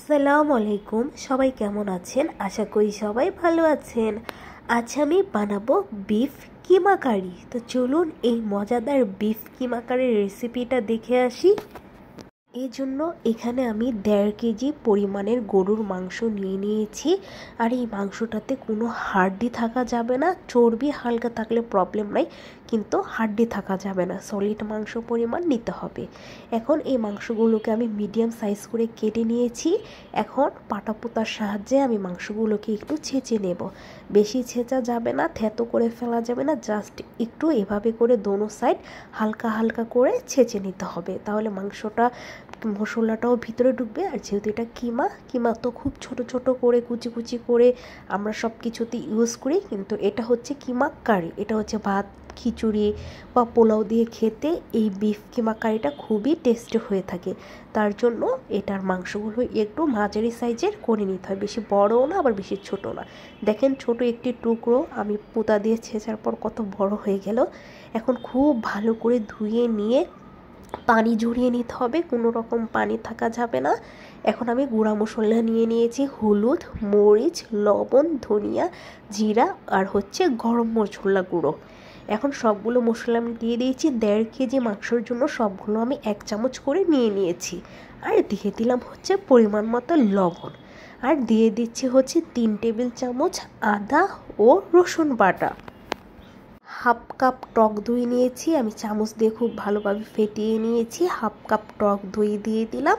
আসসালামু আলাইকুম। সবাই কেমন আছেন? আশা করি সবাই ভালো আছেন। আজ আমি বানাবো বিফ কিমা কারি। তো চলুন এই মজাদার বিফ কিমা কারির রেসিপিটা দেখে আসি। এই জন্য এখানে আমি 1.5 কেজি পরিমাণের গরুর মাংস নিয়ে নিয়েছি। আর এই মাংসটাতে কোনো হাড্ডি থাকা যাবে না। চর্বি হালকা থাকলে প্রবলেম নাই, কিন্তু হাড্ডি থাকা যাবে না। সলিড মাংস পরিমাণ নিতে হবে। এখন এই মাংসগুলোকে আমি মিডিয়াম সাইজ করে কেটে নিয়েছি। এখন পাটাপোতার সাহায্যে আমি মাংসগুলোকে একটু ছেঁচে নেব। বেশি ছেঁচা যাবে না, থেতো করে ফেলা যাবে না, জাস্ট একটু এভাবে করে দোনো সাইড হালকা হালকা করে ছেঁচে নিতে হবে। তাহলে মশলাটাও ভিতরে ঢুকবে। আর যেহেতু এটা কিমা তো খুব ছোট ছোট করে কুচি কুচি করে আমরা সব কিছুতে ইউজ করি, কিন্তু এটা হচ্ছে কিমা কারি। এটা হচ্ছে ভাত, খিচুড়ি বা পোলাও দিয়ে খেতে এই বিফ কিমা কারিটা খুবই টেস্টি হয়ে থাকে। তার জন্য এটার মাংসগুলো একটু মাঝারি সাইজের করে নিতে হয়, বেশি বড়ও না আবার বেশি ছোটো না। দেখেন ছোট একটি টুকরো আমি পুতা দিয়ে ছেঁচার পর কত বড় হয়ে গেল। এখন খুব ভালো করে ধুয়ে নিয়ে পানি ঝরিয়ে নিতে হবে, কোনো রকম পানি থাকা যাবে না। এখন আমি গুঁড়া মশলা নিয়ে নিয়েছি, হলুদ, মরিচ, লবণ, ধনিয়া, জিরা আর হচ্ছে গরম মশলা গুঁড়ো। এখন সবগুলো মশলা আমি দিয়ে দিয়েছি। 1.5 কেজি মাংসের জন্য সবগুলো আমি 1 চামচ করে নিয়ে নিয়েছি। আর দিয়ে দিলাম হচ্ছে পরিমাণ মতো লবণ। আর দিয়ে দিচ্ছি হচ্ছে 3 টেবিল চামচ আদা ও রসুন বাটা। হাফ কাপ টক দই নিয়েছি, আমি চামচ দিয়ে খুব ভালোভাবে ফেটিয়ে নিয়েছি। হাফ কাপ টক দই দিয়ে দিলাম।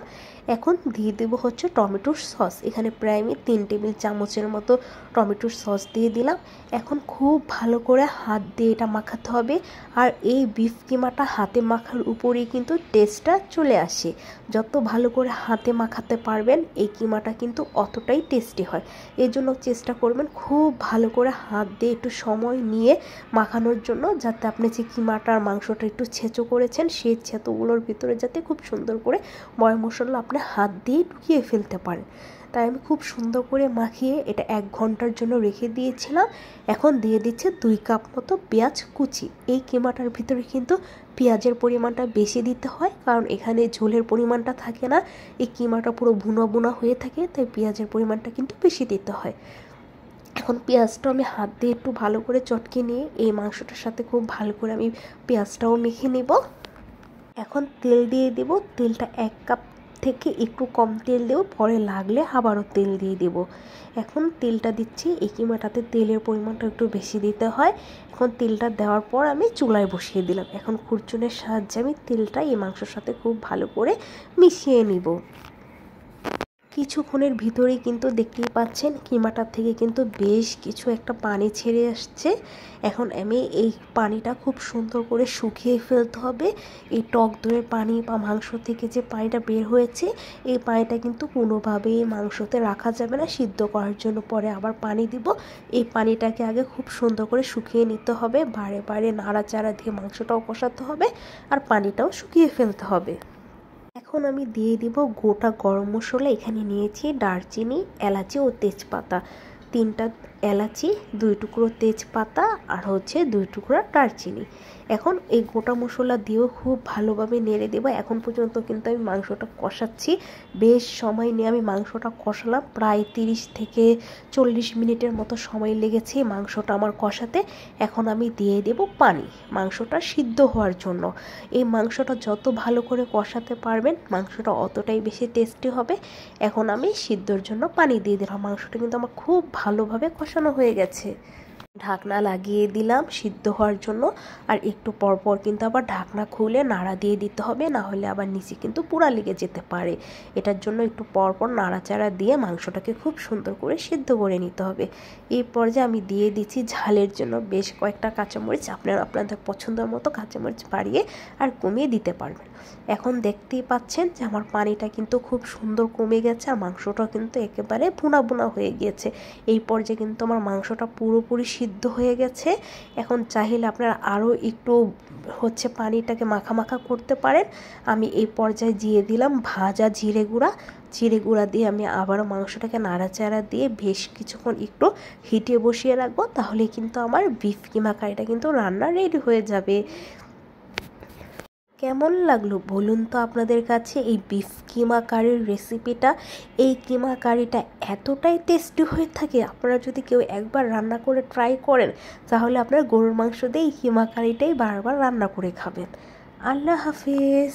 এখন দিয়ে দেবো হচ্ছে টমেটোর সস। এখানে প্রায় আমি 3 টেবিল চামচের মতো টমেটোর সস দিয়ে দিলাম। এখন খুব ভালো করে হাত দিয়ে এটা মাখাতে হবে। আর এই বিফ কিমাটা হাতে মাখার উপরেই কিন্তু টেস্টটা চলে আসে। যত ভালো করে হাতে মাখাতে পারবেন এই কিমাটা কিন্তু অতটাই টেস্টি হয়। এর জন্য চেষ্টা করবেন খুব ভালো করে হাত দিয়ে একটু সময় নিয়ে মাখানোর জন্য, যাতে আপনি যে কিমাটার মাংসটা একটু ছেঁচো করেছেন সেই ছেঁচোগুলোর ভিতরে যাতে খুব সুন্দর করে ময় মশলা আপনি হাত দিয়ে ঢুকিয়ে ফেলতে পারেন। তাই আমি খুব সুন্দর করে মাখিয়ে এটা 1 ঘন্টার জন্য রেখে দিয়েছিলাম। এখন দিয়ে দিচ্ছে 2 কাপ মতো পেঁয়াজ কুচি। এই কিমাটার ভিতরে কিন্তু পেঁয়াজের পরিমাণটা বেশি দিতে হয়, কারণ এখানে ঝোলের পরিমাণটা থাকে না, এই কিমাটা পুরো ভুনা ভুনা হয়ে থাকে, তাই পেঁয়াজের পরিমাণটা কিন্তু বেশি দিতে হয়। এখন পেঁয়াজটা আমি হাত দিয়ে একটু ভালো করে চটকে নিয়ে এই মাংসটার সাথে খুব ভালো করে আমি পেঁয়াজটাও মেখে নেব। এখন তেল দিয়ে দেব। তেলটা 1 কাপ থেকে একটু কম তেল দেব, পরে লাগলে আবারও তেল দিয়ে দেব। এখন তেলটা দিচ্ছি। এই কিমাটাতে তেলের পরিমাণটা একটু বেশি দিতে হয়। এখন তেলটা দেওয়ার পর আমি চুলায় বসিয়ে দিলাম। এখন খুরচুনের সাহায্যে আমি তেলটা এই মাংসের সাথে খুব ভালো করে মিশিয়ে নিব। কিছুক্ষণের ভিতরেই কিন্তু দেখতেই পাচ্ছেন কিমাটার থেকে কিন্তু বেশ কিছু একটা পানি ছেড়ে আসছে। এখন আমি এই পানিটা খুব সুন্দর করে শুকিয়ে ফেলতে হবে। এই টক দইয়ের পানি বা মাংস থেকে যে পানিটা বের হয়েছে, এই পানিটা কিন্তু কোনোভাবেই মাংসতে রাখা যাবে না। সিদ্ধ করার জন্য পরে আবার পানি দিব। এই পানিটাকে আগে খুব সুন্দর করে শুকিয়ে নিতে হবে। বারে বারে নাড়াচাড়া দিয়ে মাংসটাও কষাতে হবে আর পানিটাও শুকিয়ে ফেলতে হবে। এখন আমি দিয়ে দিব গোটা গরম মশলা। এখানে নিয়েছি দারচিনি, এলাচি ও তেজপাতা। 3টা এলাচি, 2 টুকরো তেজপাতা আর হচ্ছে 2 টুকরো দারচিনি। এখন এই গোটা মশলা দিয়েও খুব ভালোভাবে নেড়ে দেবো। এখন পর্যন্ত কিন্তু আমি মাংসটা কষাচ্ছি। বেশ সময় নিয়ে আমি মাংসটা কষালাম, প্রায় 30 থেকে 40 মিনিটের মতো সময় লেগেছে মাংসটা আমার কষাতে। এখন আমি দিয়ে দেব পানি মাংসটা সিদ্ধ হওয়ার জন্য। এই মাংসটা যত ভালো করে কষাতে পারবেন মাংসটা অতটাই বেশি টেস্টি হবে। এখন আমি সিদ্ধর জন্য পানি দিয়ে দিলাম। মাংসটা কিন্তু আমার খুব ভালোভাবে কষানো হয়ে গেছে। ঢাকনা লাগিয়ে দিলাম সিদ্ধ হওয়ার জন্য। আর একটু পরপর কিন্তু আবার ঢাকনা খুলে নাড়া দিয়ে দিতে হবে, না হলে আবার নিচে কিন্তু পুড়া লেগে যেতে পারে। এটার জন্য একটু পরপর নাড়াচাড়া দিয়ে মাংসটাকে খুব সুন্দর করে সিদ্ধ করে নিতে হবে। এই পর্যায়ে আমি দিয়ে দিচ্ছি ঝালের জন্য বেশ কয়েকটা কাঁচামরিচ। আপনারা আপনাদের পছন্দের মতো কাঁচামরিচ বাড়িয়ে আর কমিয়ে দিতে পারবেন। এখন দেখতেই পাচ্ছেন যে আমার পানিটা কিন্তু খুব সুন্দর কমে গেছে আর মাংসটাও কিন্তু একেবারে ভুনা ভুনা হয়ে গিয়েছে। এই পর্যায়ে কিন্তু আমার মাংসটা পুরোপুরি সিদ্ধ হয়ে গেছে। এখন চাইলে আপনারা আরও একটু হচ্ছে পানিটাকে মাখা মাখা করতে পারেন। আমি এই পর্যায়ে দিয়ে দিলাম ভাজা জিরে গুঁড়া দিয়ে আমি আবারও মাংসটাকে নাড়াচাড়া দিয়ে বেশ কিছুক্ষণ একটু হিটে বসিয়ে রাখবো। তাহলে কিন্তু আমার বিফ কিমা কারিটা কিন্তু রান্না রেডি হয়ে যাবে। কেমন লাগলো বলুন তো আপনাদের কাছে এই বিফ কিমা কারির রেসিপিটা। এই কিমা কারিটা এতটাই টেস্টি হয়ে থাকে, আপনারা যদি কেউ একবার রান্না করে ট্রাই করেন তাহলে আপনার গরুর মাংস দিয়ে এই কিমা কারিটাই বারবার রান্না করে খাবেন। আল্লাহ হাফেজ।